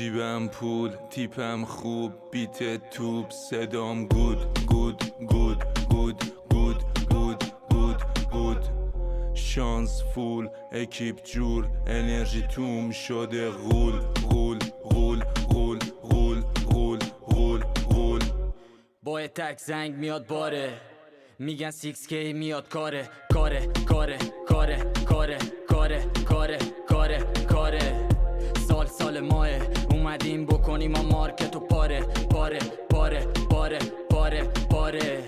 جیبم پول، تیپم خوب، بیت توب، صدام گود گود گود گود گود گود گود گود. شانس فول، اکیپ جور، انرژی توم شده غول غول غول غول غول غول غول غول. با تک زنگ میاد باره، میگن 6K میاد کاره کاره کاره کاره کاره کاره کاره کاره کاره. سال ماه اومدیم بکنیم ما مارکتو پاره پاره پاره پاره پاره پاره.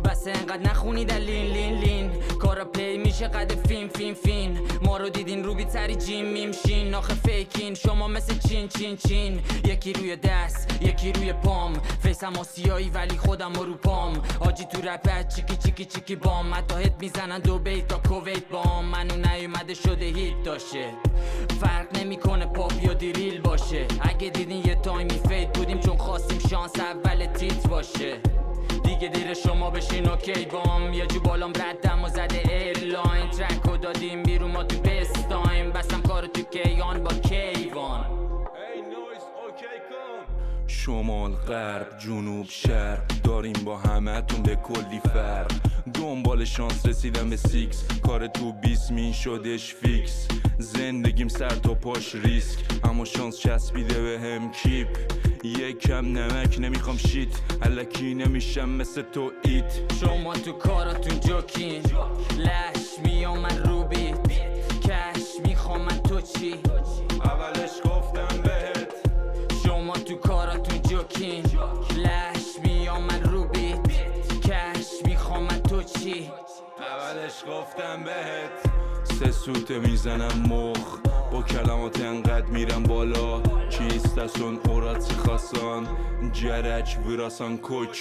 بس انقدر نخونید لین لین لین، کارا پی میشه قد فین فین فین. ما رو دیدین رو بیتری جیم میمشین، آخه فیکین شما مثل چین چین چین. یکی روی دست یکی روی پام، فیسم آسیایی ولی خودم رو پام. آجی تو رپت چیکی چیکی چیکی بام، حتی هت میزنن دو بیت تا کویت بام. منو نیومده شده هیت داشه، فرق نمیکنه پاپ یا دیریل باشه. اگه دیدین یه تایمی فیت بودیم چون خواستیم شانس اول تیت باشه. دیگه دیر شما بشین اوکی بام، یه جو بالام ردم و زده ایرلاین. ترکو دادیم بیرون ما تو بیست تایم، بستم کارو تو کیان با کیوان. شمال غرب جنوب شرق داریم با همه تون به کلی فرق. دنبال شانس رسیدم به 6، کار تو 20 مین شدش فیکس. زندگیم سر تا پاش ریسک، اما شانس چسبیده به هم کیپ. یکم نمک نمیخوام شیت، الکی نمیشم مثل تو ایت. شما تو کاراتون جوکین، لش میام من رو بیت. کش میخوام من تو چی؟ اولش گفتم بهت. شما تو کاراتون جوکین، لش میام من رو بیت. کش میخوام من تو چی؟ اولش گفتم بهت. 3 سوته میزنم مخ، با کلمات انقدر میرم بالا. چیست از اون اوراتسی خواستان، جرج ویراسان کوچ.